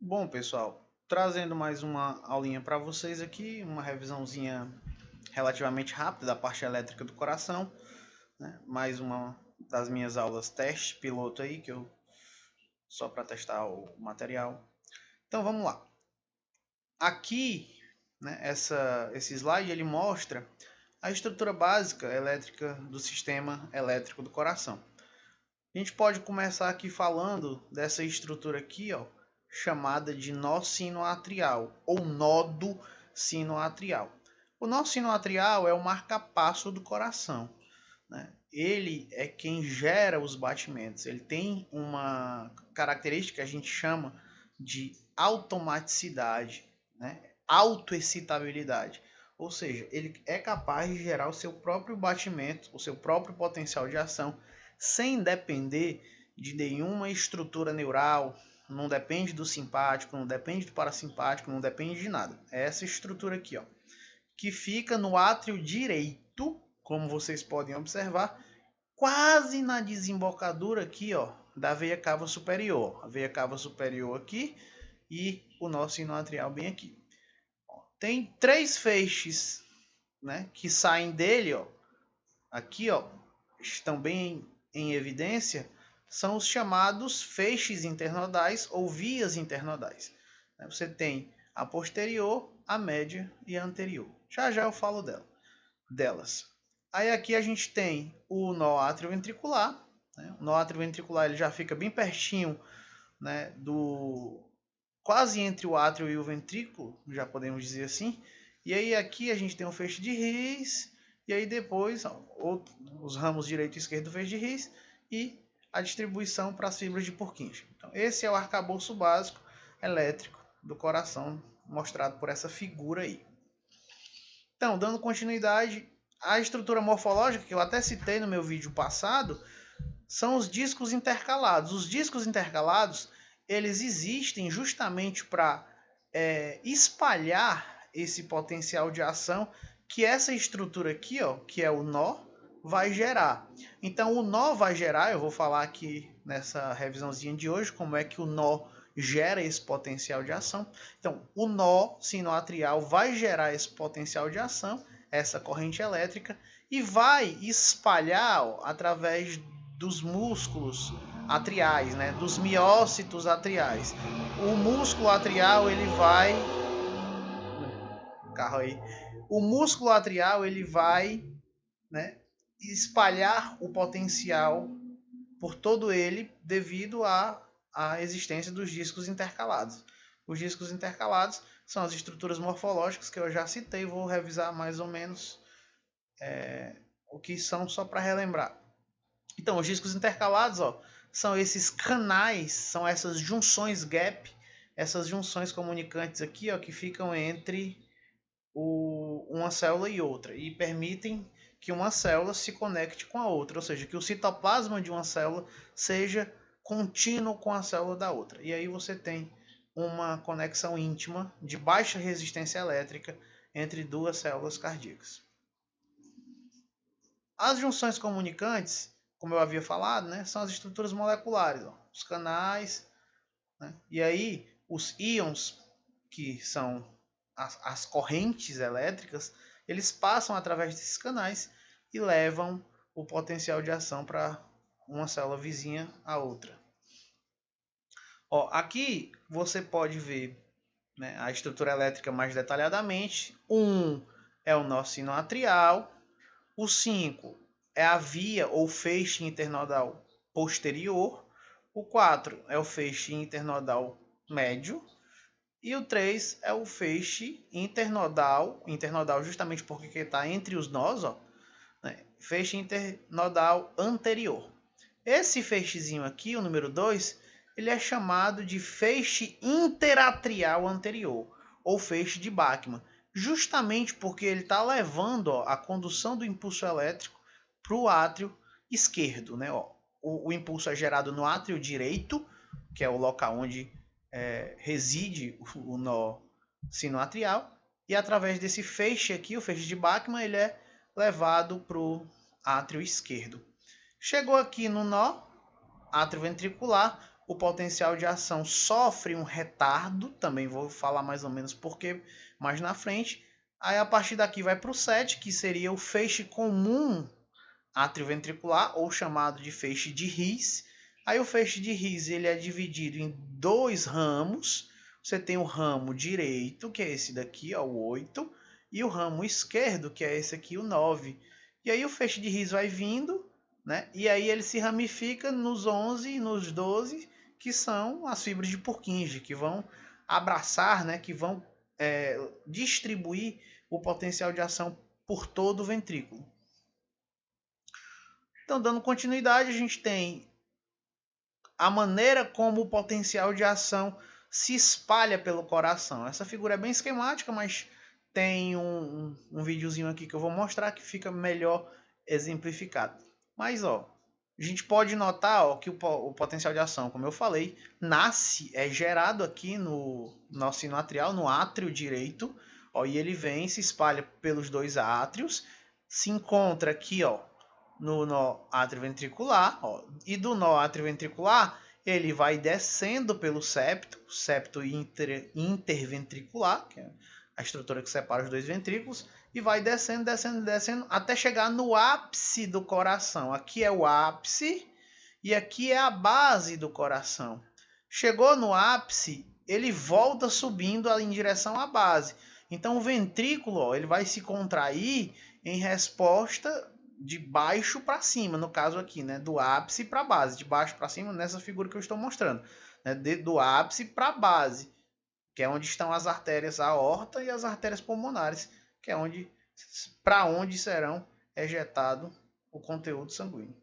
Bom, pessoal, trazendo mais uma aulinha para vocês aqui, uma revisãozinha relativamente rápida da parte elétrica do coração, né? Mais uma das minhas aulas teste piloto aí, que eu só para testar o material. Então vamos lá. Aqui, né, esse slide ele mostra a estrutura básica elétrica do sistema elétrico do coração. A gente pode começar aqui falando dessa estrutura aqui, ó, chamada de nó sinoatrial ou nodo sinoatrial. O nó sinoatrial é o marcapasso do coração, né? Ele é quem gera os batimentos. Ele tem uma característica que a gente chama de automaticidade, né? Autoexcitabilidade. Ou seja, ele é capaz de gerar o seu próprio batimento, o seu próprio potencial de ação, sem depender de nenhuma estrutura neural, não depende do simpático, não depende do parasimpático, não depende de nada. É essa estrutura aqui, ó, que fica no átrio direito, como vocês podem observar, quase na desembocadura aqui, ó, da veia cava superior. A veia cava superior aqui e o nosso sino atrial bem aqui. Tem três feixes, né, que saem dele, ó, aqui, ó, estão bem em evidência, são os chamados feixes internodais ou vias internodais. Você tem a posterior, a média e a anterior. Já já eu falo delas. Aí aqui a gente tem o nó atrioventricular. Né? O nó atrioventricular ele já fica bem pertinho, né, do quase entre o átrio e o ventrículo, já podemos dizer assim. E aí aqui a gente tem o feixe de Reis, e aí depois os ramos direito e esquerdo do feixe de Reis e a distribuição para as fibras de Purkinje. Então, esse é o arcabouço básico elétrico do coração, mostrado por essa figura aí. Então, dando continuidade, a estrutura morfológica, que eu até citei no meu vídeo passado, são os discos intercalados. Os discos intercalados, eles existem justamente para espalhar esse potencial de ação que essa estrutura aqui, ó, que é o nó, vai gerar. Então, o nó vai gerar, eu vou falar aqui nessa revisãozinha de hoje, como é que o nó gera esse potencial de ação. Então, o nó sinoatrial vai gerar esse potencial de ação, essa corrente elétrica, e vai espalhar ó, através dos músculos atriais, né, dos miócitos atriais. O músculo atrial ele vai, carro aí, o músculo atrial ele vai, né, espalhar o potencial por todo ele devido à existência dos discos intercalados. Os discos intercalados são as estruturas morfológicas que eu já citei, vou revisar mais ou menos o que são só para relembrar. Então, os discos intercalados, ó, são esses canais, são essas junções gap, essas junções comunicantes aqui, ó, que ficam entre uma célula e outra e permitem que uma célula se conecte com a outra, ou seja, que o citoplasma de uma célula seja contínuo com a célula da outra. E aí você tem uma conexão íntima de baixa resistência elétrica entre duas células cardíacas. As junções comunicantes, como eu havia falado, né, são as estruturas moleculares, ó, os canais, né, e aí os íons, que são as correntes elétricas, eles passam através desses canais e levam o potencial de ação para uma célula vizinha à outra. Ó, aqui você pode ver, né, a estrutura elétrica mais detalhadamente. O 1 é o nó sinoatrial, o 5 é a via ou feixe internodal posterior, o 4 é o feixe internodal médio, e o 3 é o feixe internodal justamente porque está entre os nós, ó, né? Feixe internodal anterior. Esse feixezinho aqui, o número 2, ele é chamado de feixe interatrial anterior, ou feixe de Bachmann, justamente porque ele está levando ó, a condução do impulso elétrico para o átrio esquerdo. Né? Ó, o impulso é gerado no átrio direito, que é o local onde reside o nó sinoatrial, e através desse feixe aqui, o feixe de Bachmann, ele é levado para o átrio esquerdo. Chegou aqui no nó atrioventricular, o potencial de ação sofre um retardo, também vou falar mais ou menos porquê mais na frente. Aí a partir daqui vai para o 7, que seria o feixe comum atrioventricular, ou chamado de feixe de His. Aí o feixe de His ele é dividido em dois ramos. Você tem o ramo direito, que é esse daqui, ó, o 8, e o ramo esquerdo, que é esse aqui, o 9. E aí o feixe de His vai vindo, né? E aí ele se ramifica nos 11 e nos 12, que são as fibras de Purkinje, que vão abraçar, né? Que vão distribuir o potencial de ação por todo o ventrículo. Então, dando continuidade, a gente tem a maneira como o potencial de ação se espalha pelo coração. Essa figura é bem esquemática, mas tem um videozinho aqui que eu vou mostrar que fica melhor exemplificado. Mas, ó, a gente pode notar, ó, que o potencial de ação, como eu falei, é gerado aqui no nosso sino atrial, no átrio direito, ó, e ele vem, se espalha pelos dois átrios, se encontra aqui, ó, no nó atrioventricular, ó, e do nó atrioventricular ele vai descendo pelo septo interventricular, que é a estrutura que separa os dois ventrículos, e vai descendo, descendo, descendo, até chegar no ápice do coração. Aqui é o ápice e aqui é a base do coração. Chegou no ápice, ele volta subindo em direção à base. Então o ventrículo, ó, ele vai se contrair em resposta de baixo para cima, no caso aqui, né, do ápice para a base, de baixo para cima, nessa figura que eu estou mostrando, né, do ápice para a base, que é onde estão as artérias aorta e as artérias pulmonares, que é para onde serão ejetado o conteúdo sanguíneo.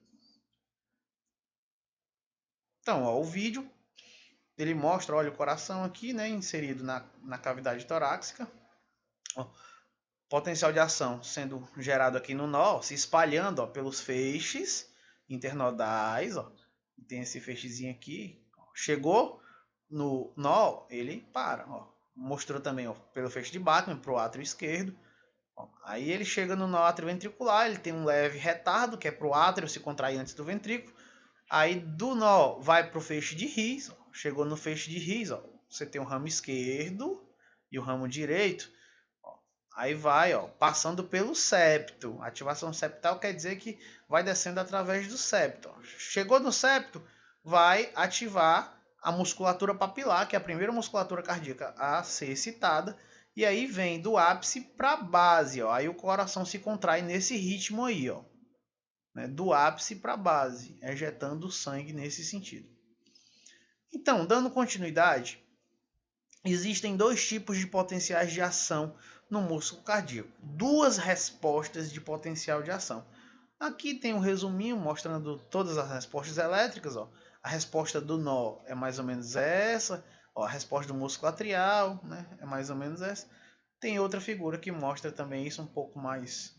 Então, ó, o vídeo ele mostra, olha, o coração aqui, né, inserido na cavidade torácica. Ó, potencial de ação sendo gerado aqui no nó, se espalhando, ó, pelos feixes internodais, ó. Tem esse feixezinho aqui, ó. Chegou no nó, ele para, ó. Mostrou também, ó, pelo feixe de Bachmann para o átrio esquerdo. Ó. Aí ele chega no nó atrioventricular, ele tem um leve retardo, que é para o átrio se contrair antes do ventrículo. Aí do nó vai para o feixe de His, ó. Chegou no feixe de His, ó. Você tem o ramo esquerdo e o ramo direito. Aí vai, ó, passando pelo septo. Ativação septal quer dizer que vai descendo através do septo. Chegou no septo, vai ativar a musculatura papilar, que é a primeira musculatura cardíaca a ser excitada. E aí vem do ápice para a base. Ó. Aí o coração se contrai nesse ritmo aí, ó, né, do ápice para a base, ejetando sangue nesse sentido. Então, dando continuidade, existem dois tipos de potenciais de ação no músculo cardíaco. Duas respostas de potencial de ação. Aqui tem um resuminho mostrando todas as respostas elétricas. Ó. A resposta do nó é mais ou menos essa. Ó, a resposta do músculo atrial, né, é mais ou menos essa. Tem outra figura que mostra também isso um pouco mais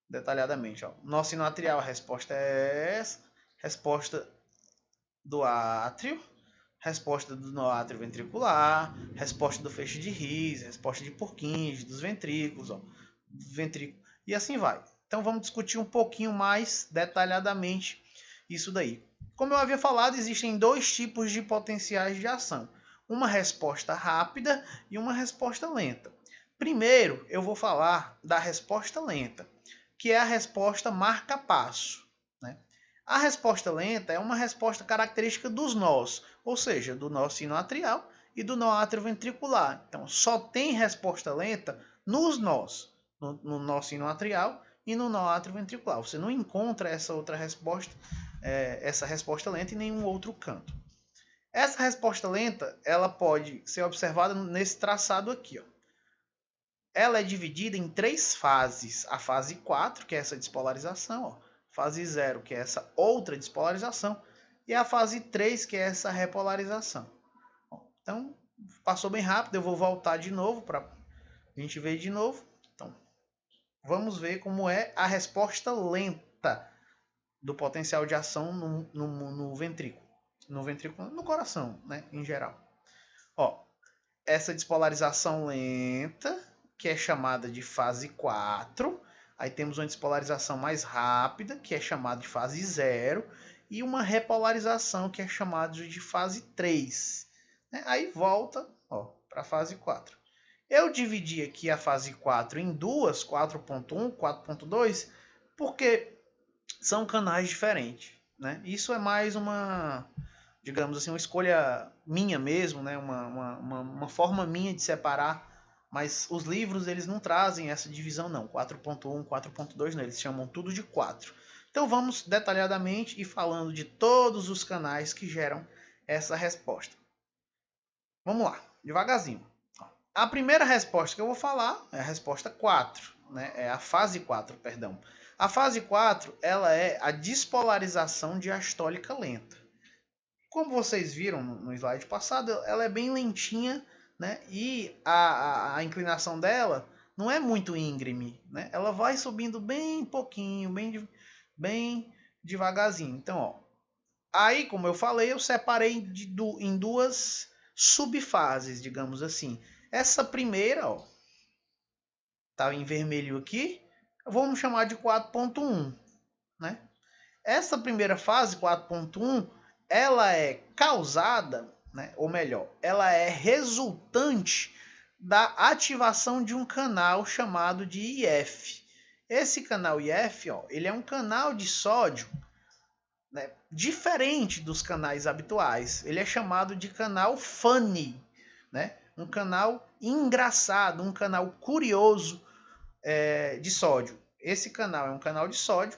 detalhadamente. Ó. Nó sino atrial, a resposta é essa. Resposta do átrio. Resposta do nó atrioventricular, resposta do feixe de His, resposta de Purkinje, dos ventrículos, ó, ventrículo, e assim vai. Então vamos discutir um pouquinho mais detalhadamente isso daí. Como eu havia falado, existem dois tipos de potenciais de ação. Uma resposta rápida e uma resposta lenta. Primeiro, eu vou falar da resposta lenta, que é a resposta marca-passo. A resposta lenta é uma resposta característica dos nós, ou seja, do nó sino atrial e do nó atrioventricular. Então, só tem resposta lenta nos nós, no nó sino atrial e no nó atrioventricular. Você não encontra essa outra resposta, essa resposta lenta em nenhum outro canto. Essa resposta lenta, ela pode ser observada nesse traçado aqui, ó. Ela é dividida em três fases. A fase 4, que é essa despolarização, ó. Fase 0, que é essa outra despolarização, e a fase 3, que é essa repolarização. Então, passou bem rápido, eu vou voltar de novo para a gente ver de novo. Então, vamos ver como é a resposta lenta do potencial de ação no ventrículo. No coração, né, em geral. Ó, essa despolarização lenta, que é chamada de fase 4, aí temos uma despolarização mais rápida, que é chamada de fase 0. e uma repolarização que é chamada de fase 3. Né? Aí volta para a fase 4. Eu dividi aqui a fase 4 em duas, 4.1, 4.2, porque são canais diferentes. Né? Isso é mais uma, digamos assim, uma escolha minha mesmo, né? uma forma minha de separar, mas os livros eles não trazem essa divisão não, 4.1, 4.2 não, eles chamam tudo de 4. Então vamos detalhadamente ir falando de todos os canais que geram essa resposta. Vamos lá, devagarzinho. A primeira resposta que eu vou falar é a resposta 4, né? É a fase 4, perdão. A fase 4 ela é a despolarização diastólica lenta. Como vocês viram no slide passado, ela é bem lentinha, né? E a inclinação dela não é muito íngreme, né? Ela vai subindo bem pouquinho, bem devagarzinho. Então, ó, aí, como eu falei, eu separei em duas subfases, digamos assim. Essa primeira, ó, tá em vermelho aqui, vamos chamar de 4.1, né? Essa primeira fase, 4.1, ela é causada, né, ou melhor, ela é resultante da ativação de um canal chamado de IF. Esse canal IF, ó, ele é um canal de sódio, né, diferente dos canais habituais. Ele é chamado de canal funny, né? Um canal engraçado, um canal curioso de sódio. Esse canal é um canal de sódio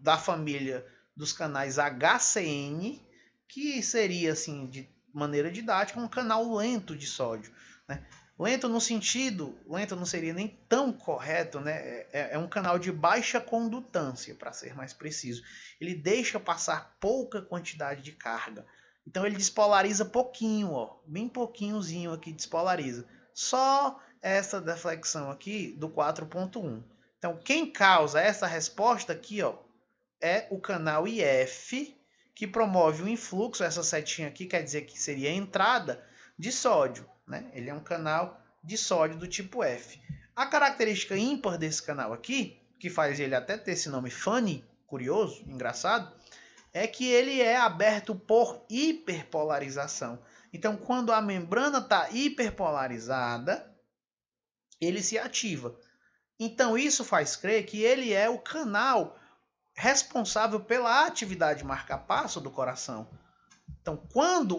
da família dos canais HCN, que seria, assim, de maneira didática, um canal lento de sódio. Né? Lento no sentido, lento não seria nem tão correto, né? É um canal de baixa condutância, para ser mais preciso. Ele deixa passar pouca quantidade de carga. Então ele despolariza pouquinho, ó, bem pouquinhozinho aqui despolariza. Só essa deflexão aqui do 4.1. Então quem causa essa resposta aqui, ó, é o canal IF, que promove o influxo. Essa setinha aqui quer dizer que seria a entrada de sódio. Né? Ele é um canal de sódio do tipo F. A característica ímpar desse canal aqui, que faz ele até ter esse nome funny, curioso, engraçado, é que ele é aberto por hiperpolarização. Então, quando a membrana está hiperpolarizada, ele se ativa. Então, isso faz crer que ele é o canal responsável pela atividade marca-passo do coração. Então, quando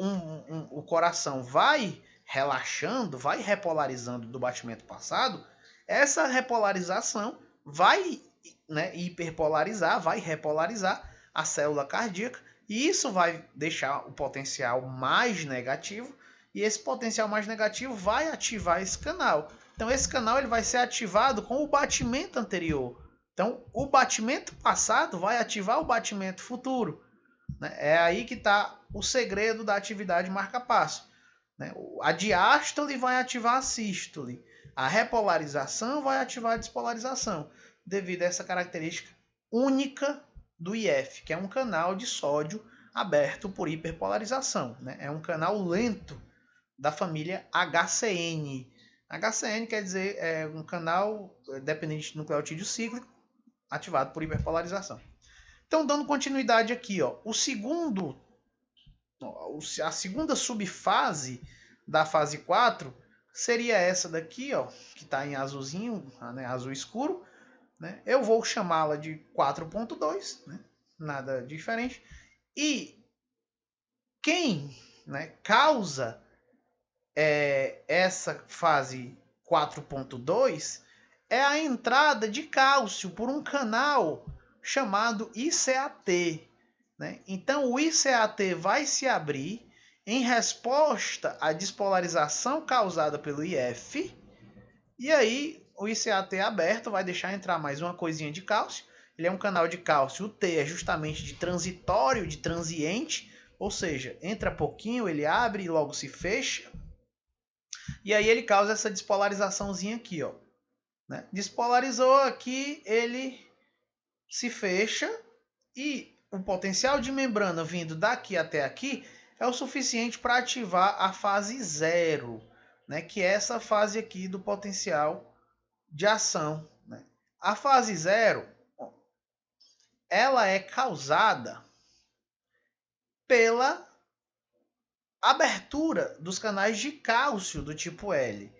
o coração vai relaxando, vai repolarizando do batimento passado, essa repolarização vai, né, hiperpolarizar, vai repolarizar a célula cardíaca, e isso vai deixar o potencial mais negativo, e esse potencial mais negativo vai ativar esse canal. Então, esse canal ele vai ser ativado com o batimento anterior. Então, o batimento passado vai ativar o batimento futuro. Né? É aí que está o segredo da atividade marca-passo. Né? A diástole vai ativar a sístole. A repolarização vai ativar a despolarização, devido a essa característica única do IF, que é um canal de sódio aberto por hiperpolarização. Né? É um canal lento da família HCN. HCN quer dizer um canal dependente de nucleotídeo cíclico ativado por hiperpolarização. Então, dando continuidade aqui, ó, a segunda subfase da fase 4 seria essa daqui, ó, que está em azulzinho, né, azul escuro. Né? Eu vou chamá-la de 4.2, né? Nada diferente. E quem, né, causa essa fase 4.2 é a entrada de cálcio por um canal chamado ICAT. Né? Então, o ICAT vai se abrir em resposta à despolarização causada pelo IF, e aí o ICAT aberto vai deixar entrar mais uma coisinha de cálcio. Ele é um canal de cálcio, o T é justamente de transitório, de transiente, ou seja, entra pouquinho, ele abre e logo se fecha. E aí ele causa essa despolarizaçãozinha aqui, ó. Né? Despolarizou aqui, ele se fecha e o potencial de membrana vindo daqui até aqui é o suficiente para ativar a fase 0, né? Que é essa fase aqui do potencial de ação. Né? A fase 0, ela é causada pela abertura dos canais de cálcio do tipo L.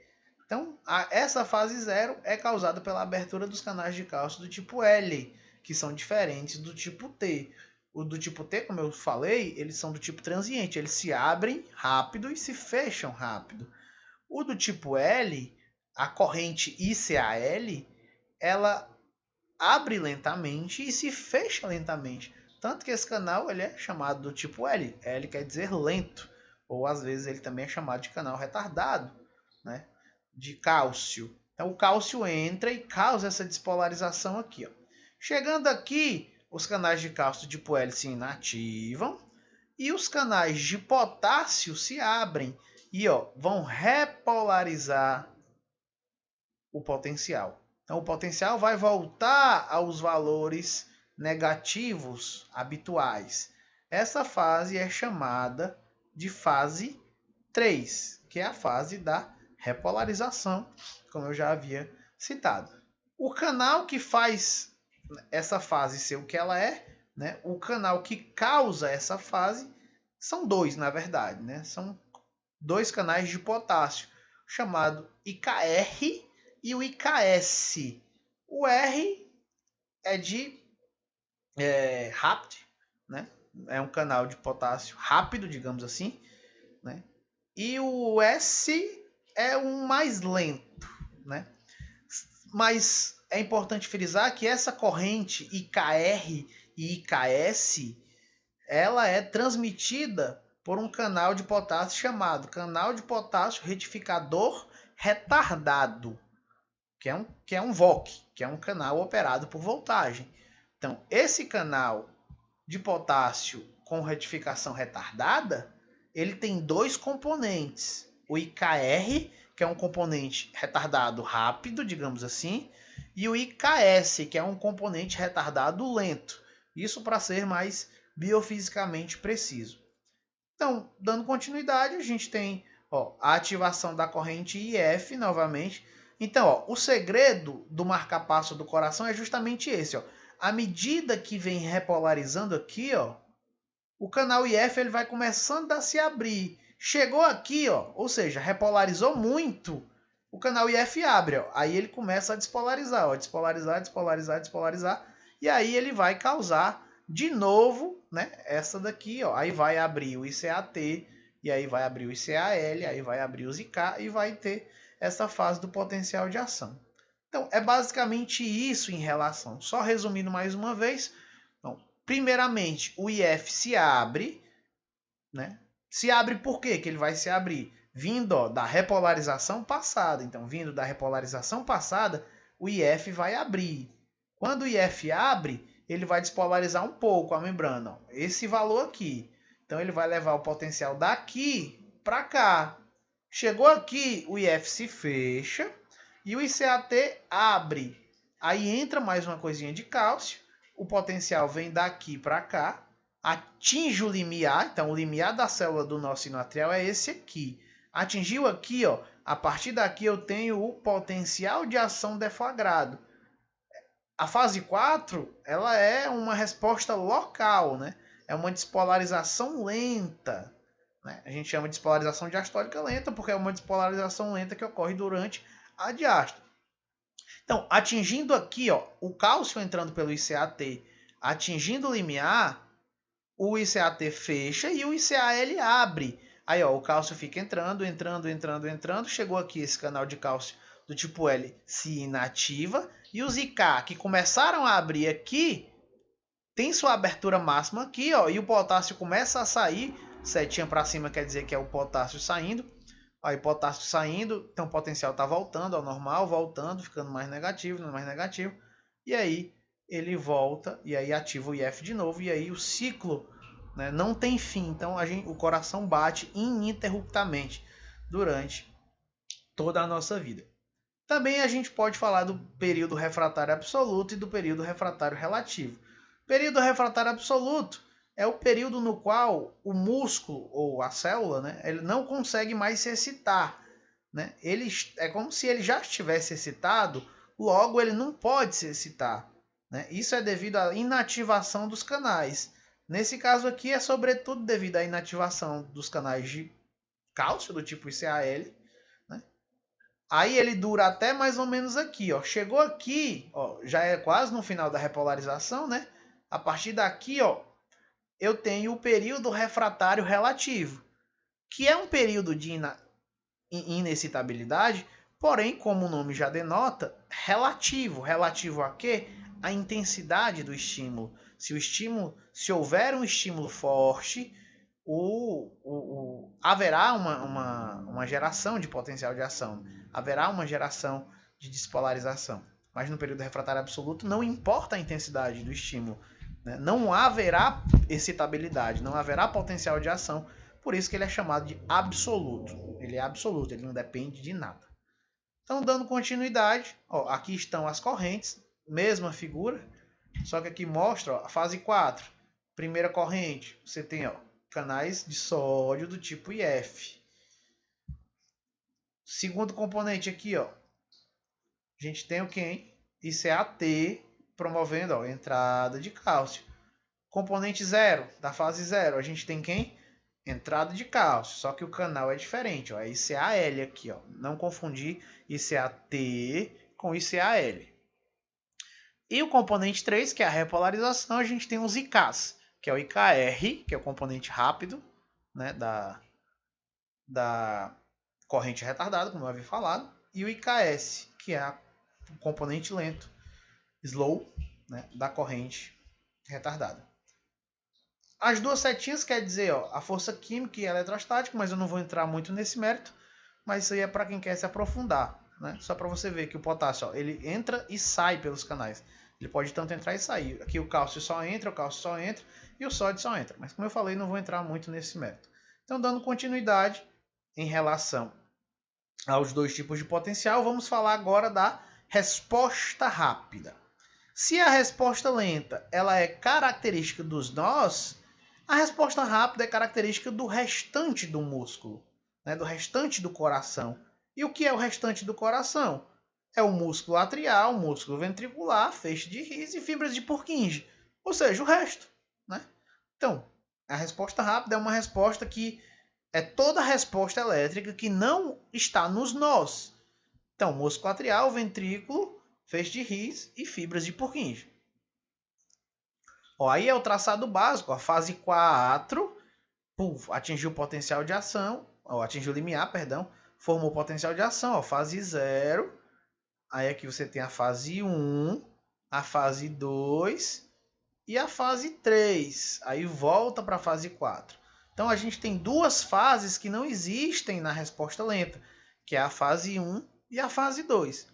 Então, essa fase 0 é causada pela abertura dos canais de cálcio do tipo L, que são diferentes do tipo T. O do tipo T, como eu falei, eles são do tipo transiente, eles se abrem rápido e se fecham rápido. O do tipo L, a corrente ICAL, ela abre lentamente e se fecha lentamente. Tanto que esse canal ele é chamado do tipo L. L quer dizer lento. Ou às vezes ele também é chamado de canal retardado, né? De cálcio. Então o cálcio entra e causa essa despolarização aqui. Ó. Chegando aqui, os canais de cálcio tipo L se inativam e os canais de potássio se abrem e vão repolarizar o potencial. Então, o potencial vai voltar aos valores negativos habituais. Essa fase é chamada de fase 3, que é a fase da repolarização, como eu já havia citado. O canal que faz essa fase ser o que ela é, né? O canal que causa essa fase são dois, na verdade, né? São dois canais de potássio, chamado IKR e o IKS. O R é de rápido, né? É um canal de potássio rápido, digamos assim, né? E o S é um mais lento, né? Mas é importante frisar que essa corrente IKR e IKS, ela é transmitida por um canal de potássio chamado canal de potássio retificador retardado, que é um VOC, que é um canal operado por voltagem. Então, esse canal de potássio com retificação retardada, ele tem dois componentes. O IKR, que é um componente retardado rápido, digamos assim, e o IKS, que é um componente retardado lento. Isso para ser mais biofisicamente preciso. Então, dando continuidade, a gente tem a ativação da corrente IF novamente. Então, o segredo do marca-passo do coração é justamente esse. À medida que vem repolarizando aqui, o canal IF ele vai começando a se abrir. Chegou aqui, ou seja, repolarizou muito, o canal IF abre. Aí ele começa a despolarizar. Despolarizar, despolarizar, despolarizar. E aí ele vai causar de novo, né, essa daqui. Aí vai abrir o ICAT, e aí vai abrir o ICAL, aí vai abrir os IK e vai ter essa fase do potencial de ação. Então, é basicamente isso em relação. Só resumindo mais uma vez. Então, primeiramente, o IF se abre, né? Se abre por quê que ele vai se abrir? Vindo da repolarização passada. Então, vindo da repolarização passada, o IF vai abrir. Quando o IF abre, ele vai despolarizar um pouco a membrana. Esse valor aqui. Então, ele vai levar o potencial daqui para cá. Chegou aqui, o IF se fecha e o ICAT abre. Aí entra mais uma coisinha de cálcio. O potencial vem daqui para cá. Atinge o limiar. Então, o limiar da célula do nosso sinoatrial é esse aqui. Atingiu aqui, a partir daqui eu tenho o potencial de ação deflagrado. A fase 4, ela é uma resposta local, né? É uma despolarização lenta. Né? A gente chama de despolarização diastólica lenta porque é uma despolarização lenta que ocorre durante a diástole. Então, atingindo aqui, o cálcio entrando pelo ICAT, atingindo o limiar, o ICAT fecha e o ICAL abre. Aí, o cálcio fica entrando, chegou aqui esse canal de cálcio do tipo L se inativa e os IK que começaram a abrir aqui tem sua abertura máxima aqui, e o potássio começa a sair, setinha para cima quer dizer que é o potássio saindo. Aí potássio saindo, então o potencial está voltando ao normal, voltando, ficando mais negativo, e aí ele volta e aí ativa o IF de novo e aí o ciclo, né, não tem fim. Então o coração bate ininterruptamente durante toda a nossa vida. Também a gente pode falar do período refratário absoluto e do período refratário relativo. Período refratário absoluto é o período no qual o músculo ou a célula, né, ele não consegue mais se excitar. Né? É como se ele já estivesse excitado, logo ele não pode se excitar. Né? Isso é devido à inativação dos canais. Nesse caso aqui é sobretudo devido à inativação dos canais de cálcio do tipo ICAL, né? Aí ele dura até mais ou menos aqui, ó. Chegou aqui, ó, já é quase no final da repolarização, né? A partir daqui, ó, eu tenho o período refratário relativo, que é um período de inexcitabilidade, porém, como o nome já denota, relativo. Relativo a quê? A intensidade do estímulo. Se houver um estímulo forte, haverá uma geração de potencial de ação, haverá uma geração de despolarização. Mas no período refratário absoluto, não importa a intensidade do estímulo, né? Não haverá excitabilidade, não haverá potencial de ação. Por isso que ele é chamado de absoluto. Ele é absoluto, ele não depende de nada. Então, dando continuidade, ó, aqui estão as correntes, mesma figura, só que aqui mostra, ó, a fase 4. Primeira corrente, você tem, ó, canais de sódio do tipo IF. Segundo componente aqui, ó, a gente tem o quem? ICAT, promovendo, ó, entrada de cálcio. Componente 0, da fase 0, a gente tem quem? Entrada de cálcio, só que o canal é diferente, ó, é ICAL aqui, ó. Não confundir ICAT com ICAL. E o componente 3, que é a repolarização, a gente tem os IKs, que é o IKR, que é o componente rápido, né, da corrente retardada, como eu havia falado, e o IKS, que é o componente lento, slow, né, da corrente retardada. As duas setinhas quer dizer, ó, a força química e eletrostática, mas eu não vou entrar muito nesse mérito, mas isso aí é para quem quer se aprofundar, né? Só para você ver que o potássio, ó, ele entra e sai pelos canais. Ele pode tanto entrar e sair. Aqui o cálcio só entra e o sódio só entra. Mas como eu falei, não vou entrar muito nesse mérito. Então, dando continuidade em relação aos dois tipos de potencial, vamos falar agora da resposta rápida. Se a resposta lenta ela é característica dos nós, a resposta rápida é característica do restante do músculo, né, do restante do coração. E o que é o restante do coração? É o músculo atrial, o músculo ventricular, feixe de His e fibras de Purkinje. Ou seja, o resto. Né? Então, a resposta rápida é uma resposta que é toda a resposta elétrica que não está nos nós. Então, músculo atrial, ventrículo, feixe de His e fibras de Purkinje. Ó, aí é o traçado básico, a fase 4, atingiu o potencial de ação, ó, atingiu o limiar, perdão, formou o potencial de ação, ó, fase 0, aí aqui você tem a fase 1, a fase 2 e a fase 3, aí volta para a fase 4. Então a gente tem duas fases que não existem na resposta lenta, que é a fase 1 e a fase 2.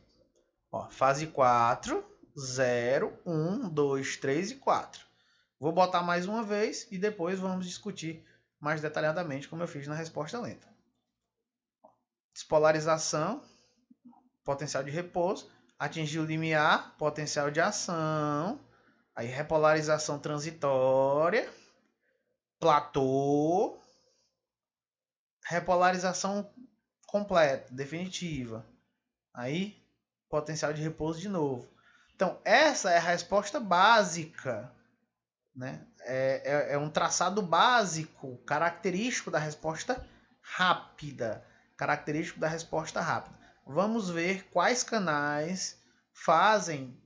Ó, fase 4, 0, 1, 2, 3 e 4. Vou botar mais uma vez e depois vamos discutir mais detalhadamente como eu fiz na resposta lenta. Despolarização, potencial de repouso, atingiu o limiar, potencial de ação, aí repolarização transitória, platô, repolarização completa, definitiva, aí potencial de repouso de novo. Então, essa é a resposta básica, né? É um traçado básico, característico da resposta rápida. Característico da resposta rápida. Vamos ver quais canais fazem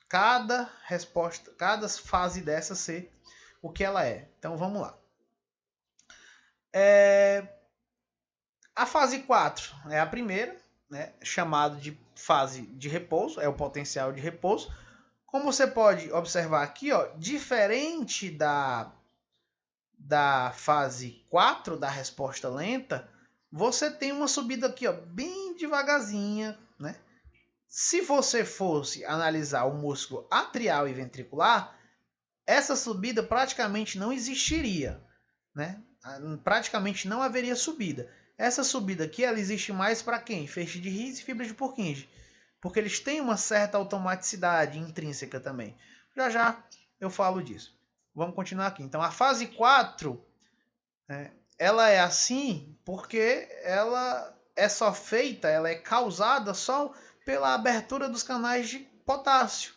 cada resposta, cada fase dessa ser o que ela é. Então vamos lá. A fase 4 é a primeira, né? Chamado de fase de repouso, é o potencial de repouso. Como você pode observar aqui, ó, diferente da fase 4 da resposta lenta, você tem uma subida aqui, ó, bem devagarzinha, né? Se você fosse analisar o músculo atrial e ventricular, essa subida praticamente não existiria, né? Praticamente não haveria subida. Essa subida aqui, ela existe mais para quem? Feixe de His e fibra de Purkinje, porque eles têm uma certa automaticidade intrínseca também. Já já eu falo disso. Vamos continuar aqui. Então, a fase 4, ela é assim porque ela é só feita, ela é causada só pela abertura dos canais de potássio.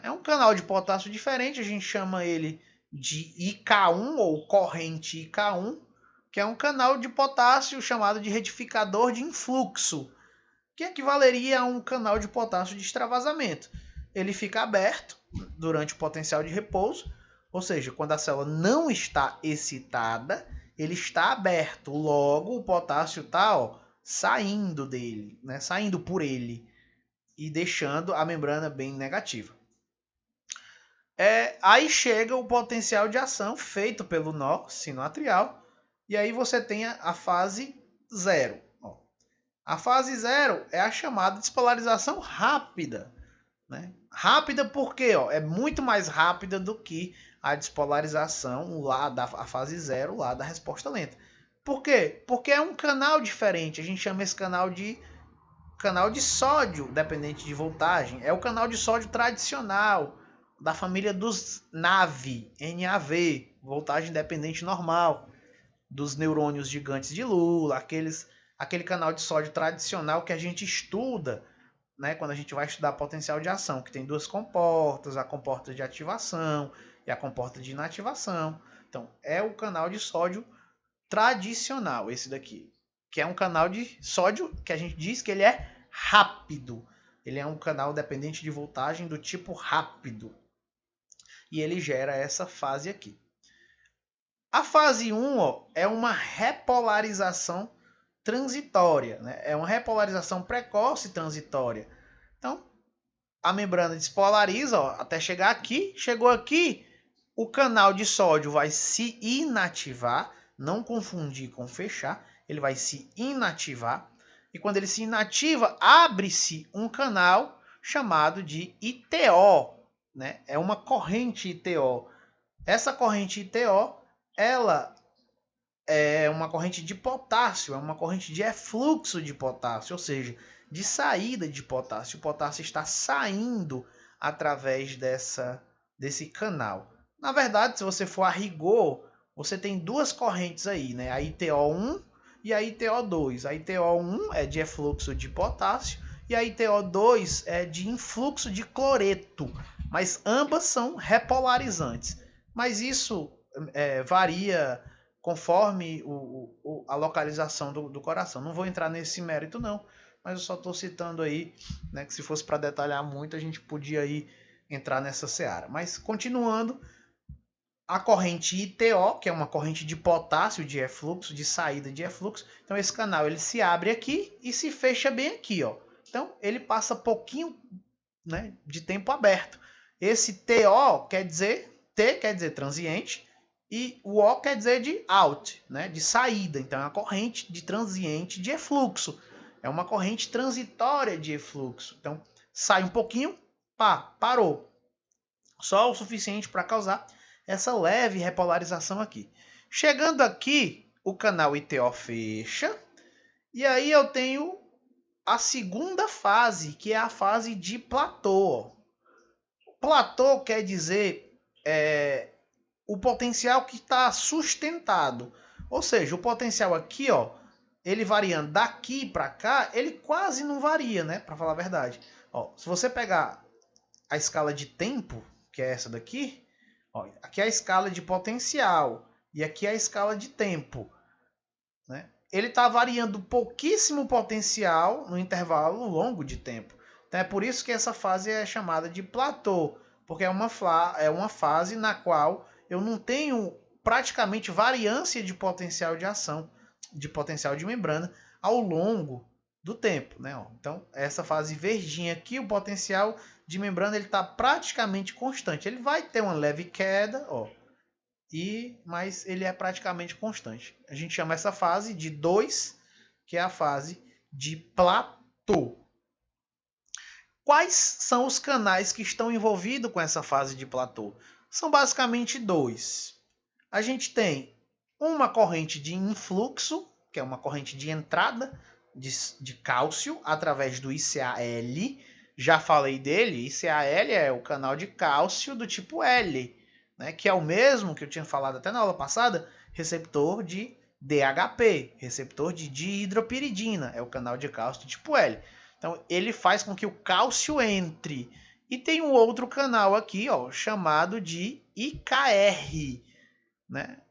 É um canal de potássio diferente, a gente chama ele de IK1 ou corrente IK1, que é um canal de potássio chamado de retificador de influxo, que equivaleria a um canal de potássio de extravasamento. Ele fica aberto durante o potencial de repouso, ou seja, quando a célula não está excitada, ele está aberto, logo o potássio está saindo dele, né? Saindo por ele e deixando a membrana bem negativa. Aí chega o potencial de ação feito pelo nó sinoatrial, e aí você tem a fase 0. A fase 0 é a chamada despolarização rápida. Né? Rápida porque é muito mais rápida do que a despolarização lá da fase 0, lá da resposta lenta. Por quê? Porque é um canal diferente. A gente chama esse canal de sódio dependente de voltagem. É o canal de sódio tradicional da família dos NAV, voltagem dependente normal, dos neurônios gigantes de Lula, aquele canal de sódio tradicional que a gente estuda, né, quando a gente vai estudar potencial de ação, que tem duas comportas, a comporta de ativação e a comporta de inativação. Então, é o canal de sódio tradicional, esse daqui, que é um canal de sódio que a gente diz que ele é rápido. Ele é um canal dependente de voltagem do tipo rápido. E ele gera essa fase aqui. A fase 1 é uma repolarização transitória, né? É uma repolarização precoce transitória. Então, a membrana despolariza até chegar aqui. Chegou aqui, o canal de sódio vai se inativar, não confundir com fechar, ele vai se inativar. E quando ele se inativa, abre-se um canal chamado de ITO, né? É uma corrente ITO. Essa corrente ITO, ela é uma corrente de potássio, é uma corrente de efluxo de potássio, ou seja, de saída de potássio. O potássio está saindo através desse canal. Na verdade, se você for a rigor, você tem duas correntes aí, né? A ITO1 e a ITO2. A ITO1 é de efluxo de potássio e a ITO2 é de influxo de cloreto, mas ambas são repolarizantes. Mas isso varia conforme a localização do coração. Não vou entrar nesse mérito não, mas eu só estou citando aí, né, que se fosse para detalhar muito, a gente podia aí entrar nessa seara. Mas continuando, a corrente ITO, que é uma corrente de potássio de efluxo, de saída de efluxo. Então esse canal ele se abre aqui e se fecha bem aqui, ó. Então ele passa pouquinho, né, de tempo aberto. Esse TO quer dizer, T quer dizer transiente, e o O quer dizer de out, né, de saída. Então é uma corrente de transiente de efluxo. É uma corrente transitória de efluxo. Então sai um pouquinho, parou. Só o suficiente para causar essa leve repolarização aqui. Chegando aqui, o canal ITO fecha. E aí eu tenho a segunda fase, que é a fase de platô. Platô quer dizer o potencial que está sustentado. Ou seja, o potencial aqui, ele variando daqui para cá, ele quase não varia, né? Para falar a verdade. Se você pegar a escala de tempo, que é essa daqui, aqui é a escala de potencial e aqui é a escala de tempo, né? Ele está variando pouquíssimo potencial no intervalo longo de tempo. Então é por isso que essa fase é chamada de platô, porque é uma fase na qual eu não tenho praticamente variância de potencial de ação, de potencial de membrana ao longo do tempo, né? Então essa fase verdinha aqui, o potencial de membrana ele está praticamente constante. Ele vai ter uma leve queda, mas ele é praticamente constante. A gente chama essa fase de 2, que é a fase de platô. Quais são os canais que estão envolvidos com essa fase de platô? São basicamente 2. A gente tem uma corrente de influxo, que é uma corrente de entrada de cálcio através do ICAL. Já falei dele, ICAL é o canal de cálcio do tipo L, né, que é o mesmo que eu tinha falado até na aula passada, receptor de DHP, receptor de dihidropiridina, é o canal de cálcio do tipo L. Então, ele faz com que o cálcio entre E tem um outro canal aqui, ó, chamado de IKR, né?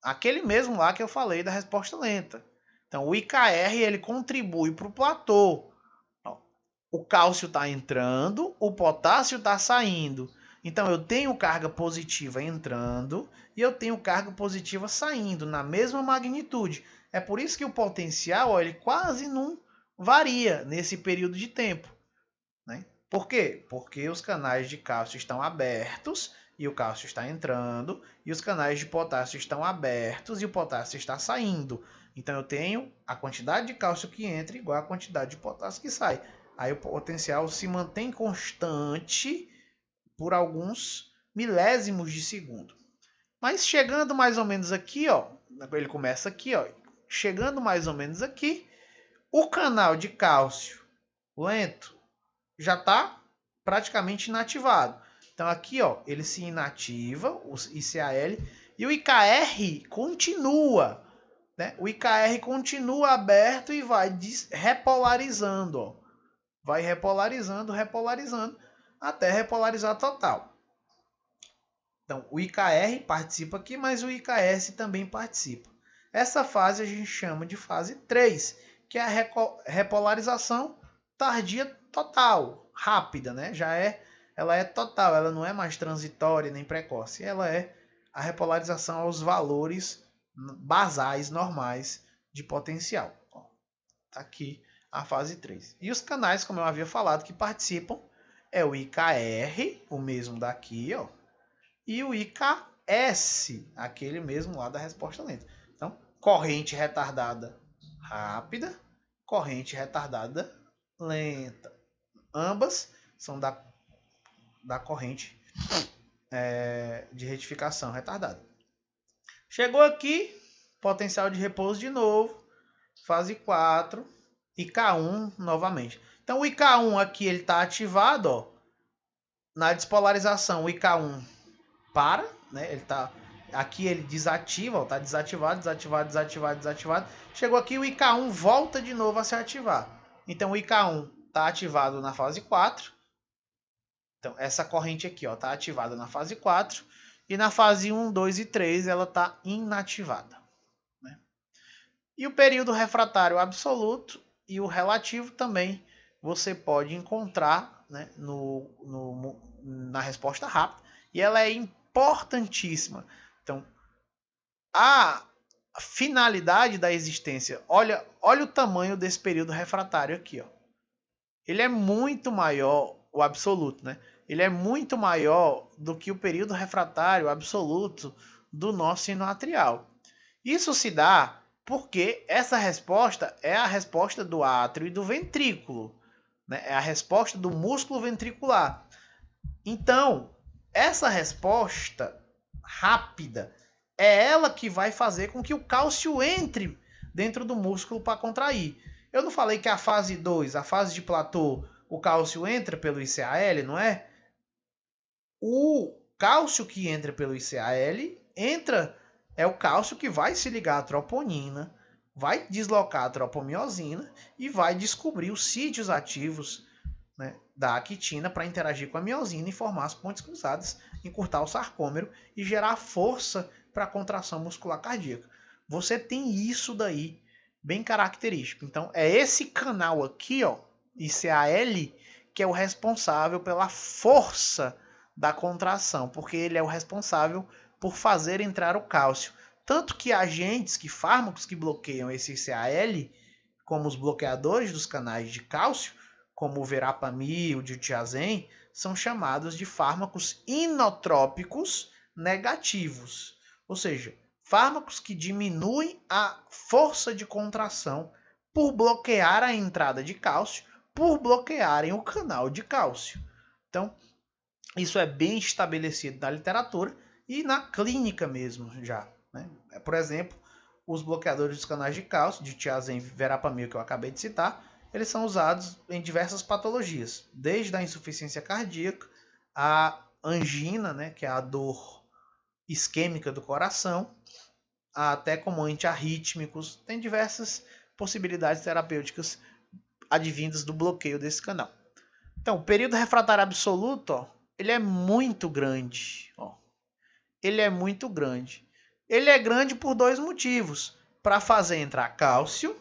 Aquele mesmo lá que eu falei da resposta lenta. Então, o IKR ele contribui para o platô. O cálcio está entrando, o potássio está saindo. Então, eu tenho carga positiva entrando e eu tenho carga positiva saindo na mesma magnitude. É por isso que o potencial ó, ele quase não varia nesse período de tempo. Né? Por quê? Porque os canais de cálcio estão abertos e o cálcio está entrando, e os canais de potássio estão abertos e o potássio está saindo. Então eu tenho a quantidade de cálcio que entra igual a quantidade de potássio que sai. Aí o potencial se mantém constante por alguns milésimos de segundo. Mas chegando mais ou menos aqui, ó, ele começa aqui, ó, chegando mais ou menos aqui, o canal de cálcio lento já está praticamente inativado. Então aqui ó, ele se inativa, o ICAL, e o IKR continua. Né? O IKR continua aberto e vai repolarizando. Ó. Vai repolarizando, até repolarizar total. Então o IKR participa aqui, mas o IKS também participa. Essa fase a gente chama de fase 3, que é a repolarização tardia total, rápida, né? Ela é total, ela não é mais transitória nem precoce, ela é a repolarização aos valores basais normais de potencial. Ó, tá aqui a fase 3. E os canais, como eu havia falado, que participam é o IKR, o mesmo daqui, ó, e o IKS, aquele mesmo lá da resposta lenta. Então, corrente retardada rápida, corrente retardada lenta. Ambas são da corrente de retificação retardada. Chegou aqui, potencial de repouso de novo, fase 4, IK1 novamente. Então o IK1 aqui ele está ativado, ó, na despolarização o IK1 para, né? Ele tá aqui ele desativa, ó, tá desativado. Chegou aqui o IK1 volta de novo a se ativar. Então o IK1 está ativado na fase 4. Então essa corrente aqui, ó, tá ativada na fase 4 e na fase 1, 2 e 3 ela tá inativada, né? E o período refratário absoluto e o relativo também você pode encontrar, né, na resposta rápida, e ela é importantíssima. Então, a finalidade da existência, olha o tamanho desse período refratário aqui, ó. Ele é muito maior, o absoluto, né? Ele é muito maior do que o período refratário absoluto do nosso sino atrial. Isso se dá porque essa resposta é a resposta do átrio e do ventrículo, né? É a resposta do músculo ventricular. Então, essa resposta rápida é ela que vai fazer com que o cálcio entre dentro do músculo para contrair. Eu não falei que a fase 2, a fase de platô, o cálcio entra pelo ICAL, não é? O cálcio que entra pelo ICAL é o cálcio que vai se ligar à troponina, vai deslocar a tropomiosina e vai descobrir os sítios ativos, né, da actina para interagir com a miosina e formar as pontes cruzadas, encurtar o sarcômero e gerar força para a contração muscular cardíaca. Você tem isso daí bem característico. Então é esse canal aqui, ó, ICAL, que é o responsável pela força da contração, porque ele é o responsável por fazer entrar o cálcio. Tanto que agentes, que fármacos que bloqueiam esse ICAL, como os bloqueadores dos canais de cálcio, como o verapamil, o diltiazem, são chamados de fármacos inotrópicos negativos. Ou seja, fármacos que diminuem a força de contração por bloquear a entrada de cálcio, por bloquearem o canal de cálcio. Então, isso é bem estabelecido na literatura e na clínica mesmo já. Né? Por exemplo, os bloqueadores dos canais de cálcio, diltiazem e verapamil, que eu acabei de citar, eles são usados em diversas patologias, desde a insuficiência cardíaca, a angina, né, que é a dor isquêmica do coração, até como antiarrítmicos. Tem diversas possibilidades terapêuticas advindas do bloqueio desse canal. Então, o período refratário absoluto, ó, ele é muito grande. Ó. Ele é muito grande. Ele é grande por dois motivos. Para fazer entrar cálcio,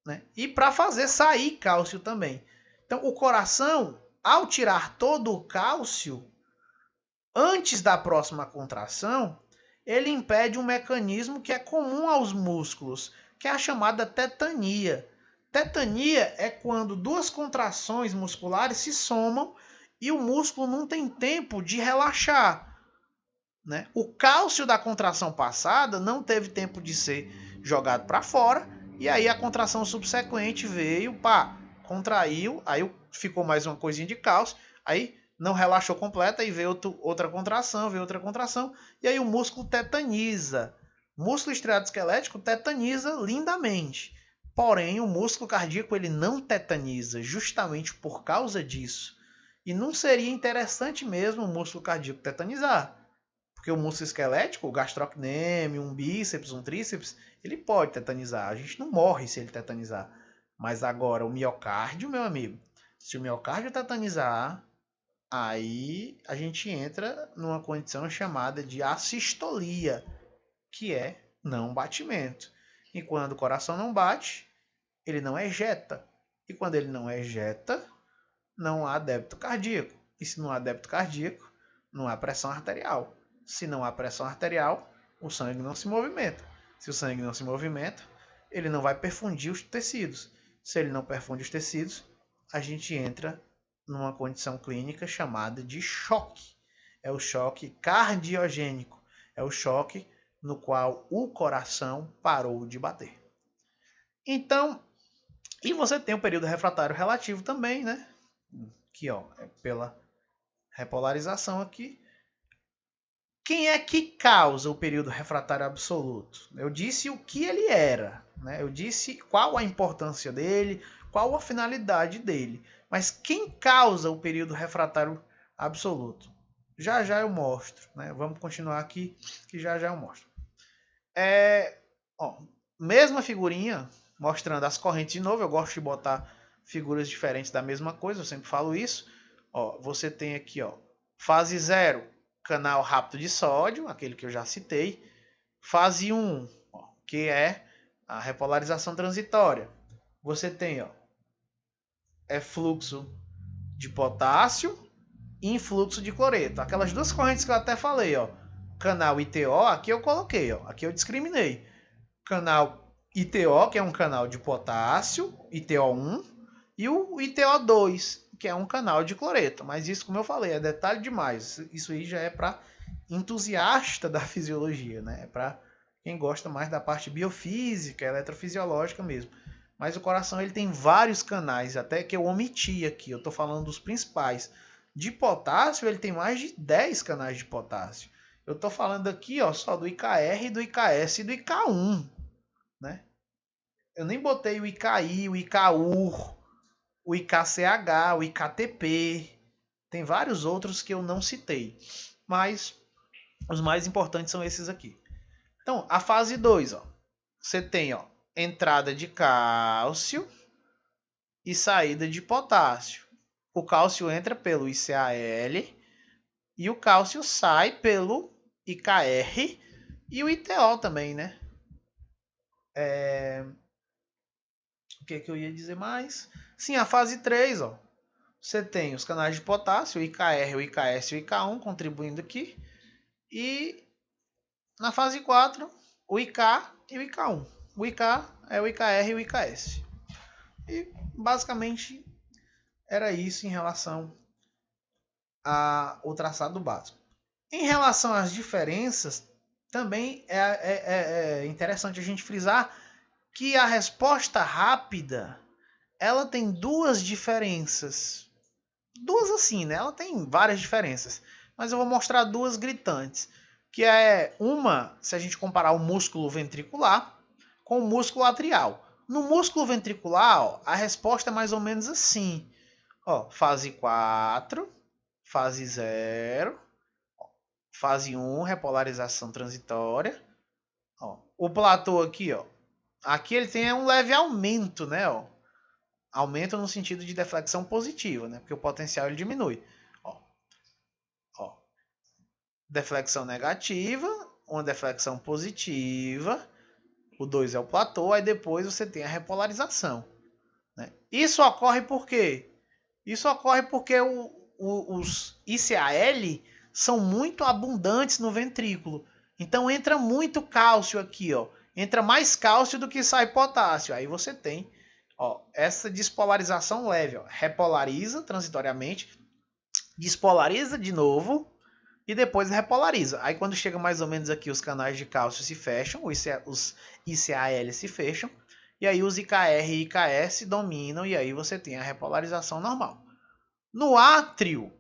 né? E para fazer sair cálcio também. Então, o coração, ao tirar todo o cálcio, antes da próxima contração, ele impede um mecanismo que é comum aos músculos, que é a chamada tetania. Tetania é quando duas contrações musculares se somam e o músculo não tem tempo de relaxar. Né? O cálcio da contração passada não teve tempo de ser jogado para fora e aí a contração subsequente veio, pá, contraiu, aí ficou mais uma coisinha de cálcio, aí não relaxou completa e veio outra contração, e aí o músculo tetaniza. O músculo estriado esquelético tetaniza lindamente. Porém, o músculo cardíaco ele não tetaniza, justamente por causa disso. E não seria interessante mesmo o músculo cardíaco tetanizar. Porque o músculo esquelético, o gastrocnêmio, um bíceps, um tríceps, ele pode tetanizar. A gente não morre se ele tetanizar. Mas agora o miocárdio, meu amigo, se o miocárdio tetanizar, aí a gente entra numa condição chamada de assistolia, que é não batimento. E quando o coração não bate, ele não ejeta. E quando ele não ejeta, não há débito cardíaco. E se não há débito cardíaco, não há pressão arterial. Se não há pressão arterial, o sangue não se movimenta. Se o sangue não se movimenta, ele não vai perfundir os tecidos. Se ele não perfunde os tecidos, a gente entra numa condição clínica chamada de choque. É o choque cardiogênico. É o choque no qual o coração parou de bater. Então, e você tem o período refratário relativo também, né? Aqui, ó, é pela repolarização aqui. Quem é que causa o período refratário absoluto? Eu disse o que ele era, né? Eu disse qual a importância dele, qual a finalidade dele. Mas quem causa o período refratário absoluto? Já já eu mostro, né? Vamos continuar aqui que já já eu mostro. Ó, mesma figurinha mostrando as correntes de novo. Eu gosto de botar figuras diferentes da mesma coisa, eu sempre falo isso. Ó, você tem aqui, ó, fase 0, canal rápido de sódio, aquele que eu já citei. Fase 1, ó, que é a repolarização transitória. Você tem, ó, fluxo de potássio e influxo de cloreto. Aquelas duas correntes que eu até falei, ó. Canal ITO, aqui eu coloquei, ó, aqui eu discriminei. Canal ITO, que é um canal de potássio, ITO1, e o ITO2, que é um canal de cloreto. Mas isso, como eu falei, é detalhe demais. Isso aí já é para entusiasta da fisiologia, né? É para quem gosta mais da parte biofísica, eletrofisiológica mesmo. Mas o coração ele tem vários canais, até que eu omiti aqui. Eu estou falando dos principais. De potássio, ele tem mais de 10 canais de potássio. Eu estou falando aqui ó, só do IKR, do IKS e do IK1. Né? Eu nem botei o IKI, o IKUR, o IKCH, o IKTP. Tem vários outros que eu não citei. Mas os mais importantes são esses aqui. Então, a fase 2, ó, você tem ó, entrada de cálcio e saída de potássio. O cálcio entra pelo ICAL e o cálcio sai pelo IKR e o ITO também, né? O que eu ia dizer mais? Sim, a fase 3, ó. Você tem os canais de potássio, o IKR, o IKS e o IK1 contribuindo aqui. E na fase 4, o IK e o IK1. O IK é o IKR e o IKS. E basicamente era isso em relação ao traçado básico. Em relação às diferenças, também é interessante a gente frisar que a resposta rápida ela tem duas diferenças. Duas assim, né? Ela tem várias diferenças. Mas eu vou mostrar duas gritantes. Que é uma, se a gente comparar o músculo ventricular com o músculo atrial. No músculo ventricular, ó, a resposta é mais ou menos assim. Ó, fase 4, fase 0, fase 1, repolarização transitória. Ó, o platô aqui, ó. Aqui ele tem um leve aumento, né? Ó. aumento no sentido de deflexão positiva, né? Porque o potencial ele diminui. Ó, deflexão negativa, uma deflexão positiva, o 2 é o platô, aí depois você tem a repolarização. Né? Isso ocorre por quê? Isso ocorre porque os ICAL são muito abundantes no ventrículo. Então entra muito cálcio aqui, ó. Entra mais cálcio do que sai potássio. Aí você tem, ó, essa despolarização leve, ó. Repolariza transitoriamente, despolariza de novo e depois repolariza. Aí quando chega mais ou menos aqui, os canais de cálcio se fecham, os ICAL se fecham, e aí os IKR e IKS dominam, e aí você tem a repolarização normal. No átrio,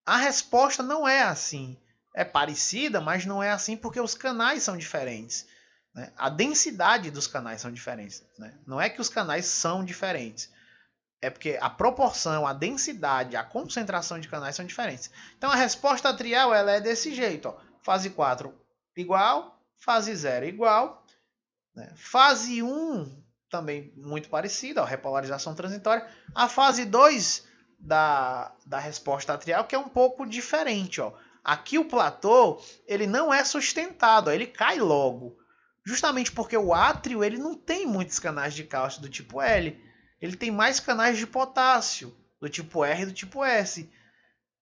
a resposta não é assim. É parecida, mas não é assim porque os canais são diferentes. Né? A densidade dos canais são diferentes. Né? Não é que os canais são diferentes. É porque a proporção, a densidade, a concentração de canais são diferentes. Então a resposta atrial ela é desse jeito. Ó. Fase 4 igual, fase 0 igual. Né? Fase 1 também muito parecida, ó, repolarização transitória. A fase 2 da resposta atrial que é um pouco diferente. Ó. Aqui o platô ele não é sustentado, ó, ele cai logo. Justamente porque o átrio ele não tem muitos canais de cálcio do tipo L. Ele tem mais canais de potássio do tipo R e do tipo S.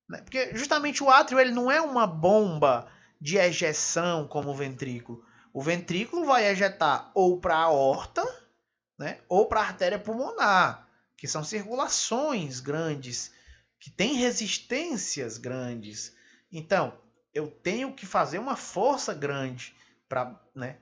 Né? Porque justamente o átrio ele não é uma bomba de ejeção como o ventrículo. O ventrículo vai ejetar ou para a aorta, né, ou para a artéria pulmonar, que são circulações grandes, que têm resistências grandes. Então, eu tenho que fazer uma força grande para, né,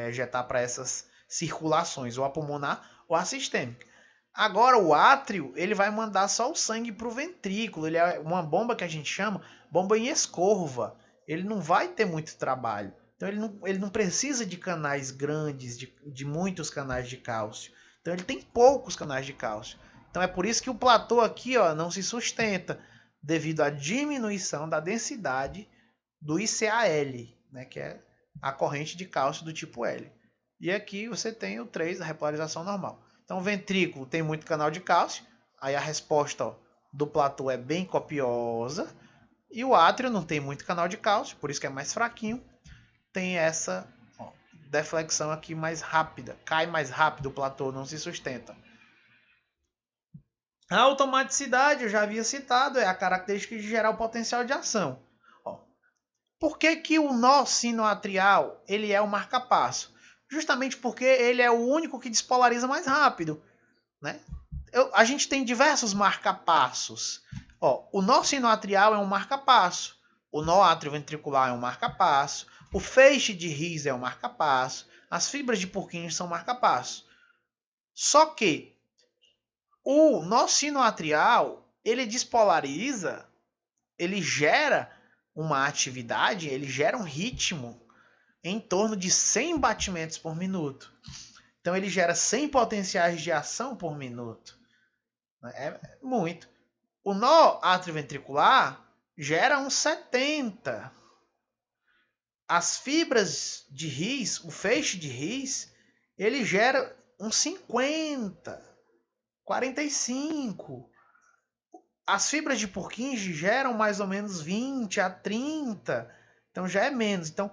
ejetar para essas circulações, ou a pulmonar ou a sistêmica. Agora, o átrio ele vai mandar só o sangue para o ventrículo. Ele é uma bomba que a gente chama bomba em escorva. Ele não vai ter muito trabalho. Então ele não precisa de canais grandes, de muitos canais de cálcio. Então ele tem poucos canais de cálcio. Então é por isso que o platô aqui ó, não se sustenta, devido à diminuição da densidade do ICAL, né, que é a corrente de cálcio do tipo L. E aqui você tem o 3, a repolarização normal. Então o ventrículo tem muito canal de cálcio, aí a resposta ó, do platô é bem copiosa. E o átrio não tem muito canal de cálcio, por isso que é mais fraquinho. Tem essa ó, deflexão aqui mais rápida. Cai mais rápido o platô, não se sustenta. A automaticidade, eu já havia citado, é a característica de gerar o potencial de ação. Ó, por que o nó sinoatrial ele é o marca-passo? Justamente porque ele é o único que despolariza mais rápido. Né? A gente tem diversos marca-passos. O nó sinoatrial é um marca-passo. O nó atrioventricular é um marca-passo. O feixe de His é um marca-passo. As fibras de Purkinje são marca-passo. Só que o nó sinoatrial, ele despolariza, ele gera uma atividade, ele gera um ritmo em torno de 100 batimentos por minuto. Então ele gera 100 potenciais de ação por minuto. É muito. O nó atrioventricular gera uns 70. As fibras de His, o feixe de His, ele gera uns 50, 45. As fibras de Purkinje geram mais ou menos 20 a 30. Então já é menos. Então,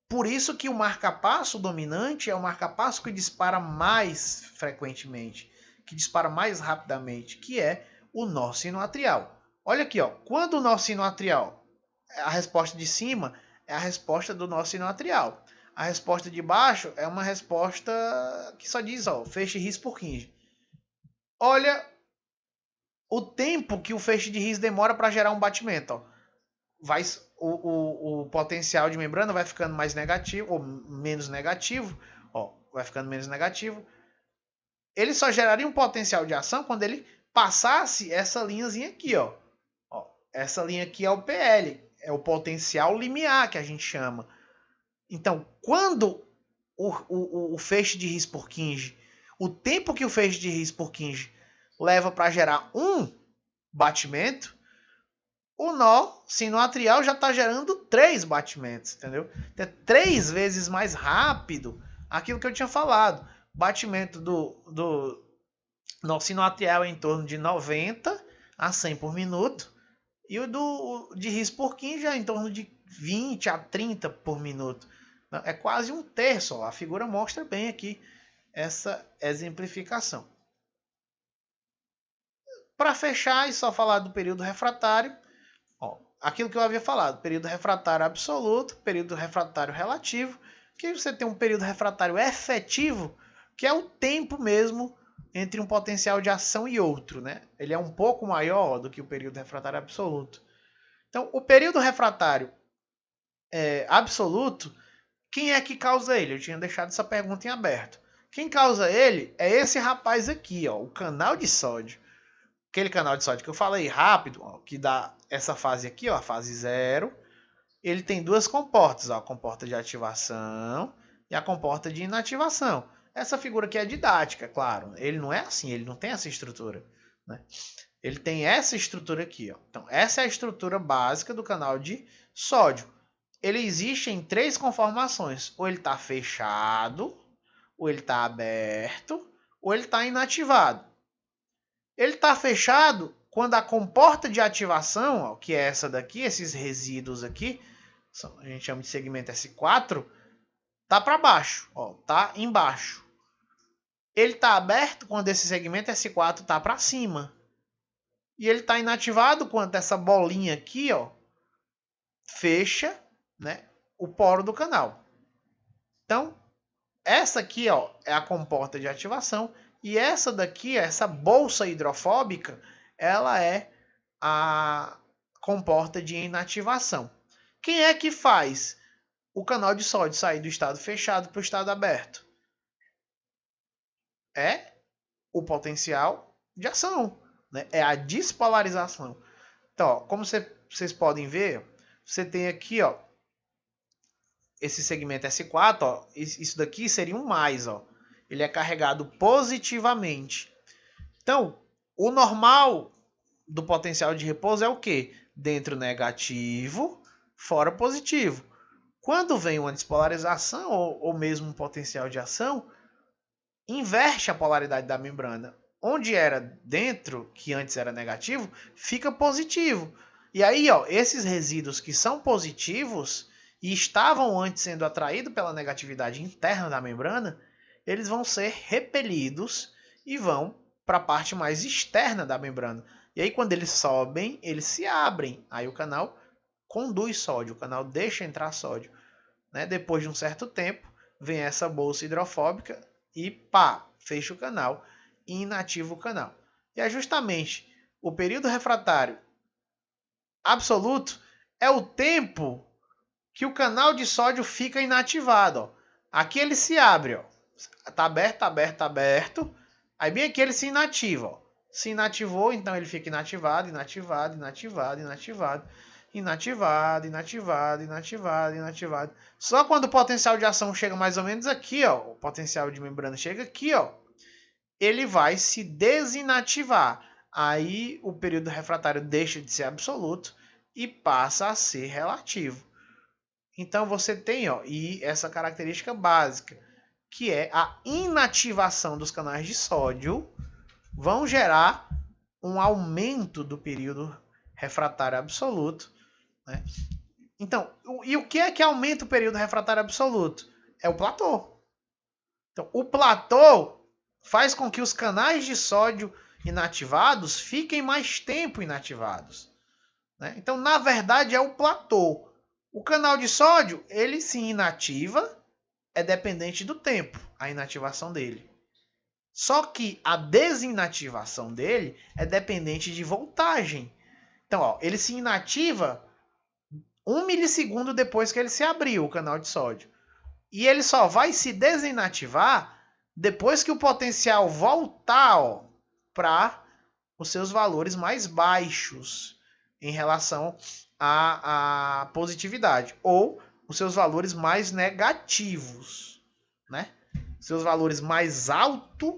por isso que o marca-passo dominante é o marca-passo que dispara mais frequentemente, que dispara mais rapidamente, que é o nó sinoatrial. Olha aqui, ó, quando o nó sinoatrial, a resposta de cima é a resposta do nó sinoatrial. A resposta de baixo é uma resposta que só diz, ó, feixe His Purkinje. Olha o tempo que o feixe de His demora para gerar um batimento. Ó. O potencial de membrana vai ficando mais negativo ou menos negativo. Ó, vai ficando menos negativo. Ele só geraria um potencial de ação quando ele passasse essa linhazinha aqui. Ó. Essa linha aqui é o PL. É o potencial limiar que a gente chama. Então, quando o feixe de His Purkinje, o tempo que o feixe de His Purkinje leva para gerar um batimento, o nó sinoatrial já está gerando 3 batimentos, entendeu? É 3 vezes mais rápido aquilo que eu tinha falado. Batimento do Nosso sino atrial é em torno de 90 a 100 por minuto. E o de His Purkinje é em torno de 20 a 30 por minuto. É quase um terço. Ó. A figura mostra bem aqui essa exemplificação. Para fechar e só falar do período refratário, ó, aquilo que eu havia falado, período refratário absoluto, período refratário relativo, que você tem um período refratário efetivo, que é o tempo mesmo entre um potencial de ação e outro, né? Ele é um pouco maior do que o período refratário absoluto. Então, o período refratário absoluto, quem é que causa ele? Eu tinha deixado essa pergunta em aberto. Quem causa ele é esse rapaz aqui, ó, o canal de sódio. Aquele canal de sódio que eu falei rápido, ó, que dá essa fase aqui, ó, a fase 0. Ele tem duas comportas, ó, a comporta de ativação e a comporta de inativação. Essa figura aqui é didática, claro. Ele não é assim, ele não tem essa estrutura, né? Ele tem essa estrutura aqui, ó. Então, essa é a estrutura básica do canal de sódio. Ele existe em 3 conformações. Ou ele está fechado, ou ele está aberto, ou ele está inativado. Ele está fechado quando a comporta de ativação, ó, que é essa daqui, esses resíduos aqui, a gente chama de segmento S4, tá para baixo, ó, tá embaixo. Ele está aberto quando esse segmento S4 tá para cima. E ele está inativado quando essa bolinha aqui, ó, fecha, né, o poro do canal. Então, essa aqui, ó, é a comporta de ativação e essa daqui, essa bolsa hidrofóbica, ela é a comporta de inativação. Quem é que faz o canal de sódio sair do estado fechado para o estado aberto? É o potencial de ação, né? É a despolarização. Então, ó, como vocês podem ver, você tem aqui, ó, esse segmento S4, ó, isso daqui seria um mais, ó. Ele é carregado positivamente. Então, o normal do potencial de repouso é o quê? Dentro negativo, fora positivo. Quando vem uma despolarização ou mesmo um potencial de ação, inverte a polaridade da membrana. Onde era dentro, que antes era negativo, fica positivo. E aí, ó, esses resíduos que são positivos e estavam antes sendo atraídos pela negatividade interna da membrana, eles vão ser repelidos e vão para a parte mais externa da membrana. E aí, quando eles sobem, eles se abrem. Aí o canal conduz sódio, o canal deixa entrar sódio. Né? Depois de um certo tempo, vem essa bolsa hidrofóbica e pá, fecha o canal e inativa o canal. E é justamente o período refratário absoluto é o tempo que o canal de sódio fica inativado. Ó. Aqui ele se abre, ó. Tá aberto, tá aberto, tá aberto. Aí bem aqui ele se inativa. Ó. Se inativou, então ele fica inativado, inativado, inativado, inativado, inativado, inativado, inativado, inativado. Só quando o potencial de ação chega mais ou menos aqui, ó, o potencial de membrana chega aqui, ó, ele vai se desinativar. Aí o período refratário deixa de ser absoluto e passa a ser relativo. Então você tem, ó, e essa característica básica, que é a inativação dos canais de sódio, vão gerar um aumento do período refratário absoluto. Né? Então, e o que é que aumenta o período refratário absoluto? É o platô. Então, o platô faz com que os canais de sódio inativados fiquem mais tempo inativados. Né? Então, na verdade, é o platô. O canal de sódio, ele se inativa, é dependente do tempo, a inativação dele. Só que a desinativação dele é dependente de voltagem. Então, ó, ele se inativa 1 milissegundo depois que ele se abriu, o canal de sódio. E ele só vai se desinativar depois que o potencial voltar para os seus valores mais baixos em relação à positividade. Ou os seus valores mais negativos. Né? Seus valores mais altos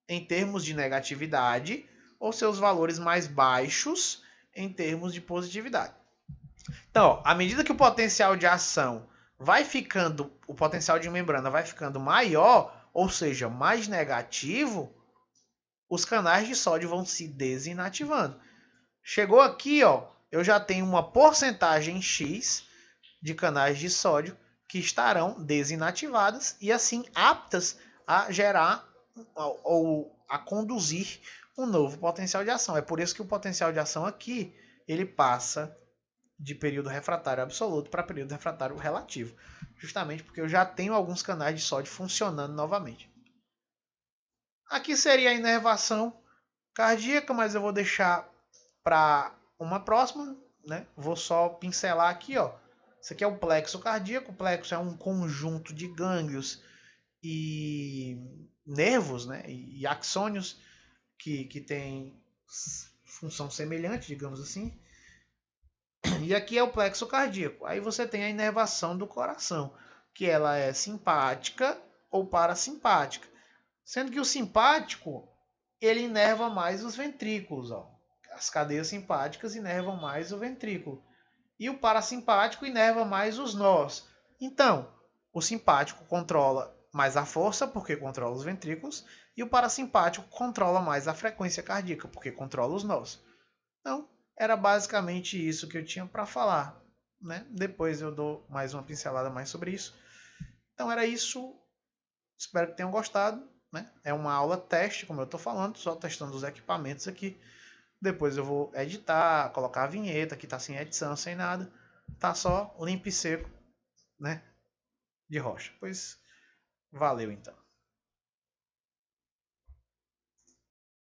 em termos de negatividade ou seus valores mais baixos em termos de positividade. Então, à medida que o potencial de ação vai ficando, o potencial de membrana vai ficando maior, ou seja, mais negativo, os canais de sódio vão se desinativando. Chegou aqui, ó, eu já tenho uma porcentagem X de canais de sódio que estarão desinativadas e assim aptas a gerar ou a conduzir um novo potencial de ação. É por isso que o potencial de ação aqui ele passa de período refratário absoluto para período refratário relativo, justamente porque eu já tenho alguns canais de sódio funcionando novamente. Aqui seria a inervação cardíaca, mas eu vou deixar para uma próxima, né? Vou só pincelar aqui, ó. Isso aqui é o plexo cardíaco. O plexo é um conjunto de gânglios e nervos, né? E axônios que tem função semelhante, digamos assim. E aqui é o plexo cardíaco. Aí você tem a inervação do coração, que ela é simpática ou parasimpática. Sendo que o simpático, ele inerva mais os ventrículos. Ó. As cadeias simpáticas inervam mais o ventrículo. E o parasimpático inerva mais os nós. Então, o simpático controla mais a força, porque controla os ventrículos, e o parasimpático controla mais a frequência cardíaca, porque controla os nós. Então, era basicamente isso que eu tinha para falar. Né? Depois eu dou mais uma pincelada mais sobre isso. Então, era isso. Espero que tenham gostado. Né? É uma aula teste, como eu estou falando, só testando os equipamentos aqui. Depois eu vou editar, colocar a vinheta, que está sem edição, sem nada. Tá só limpo e seco, né? De rocha. Pois valeu então.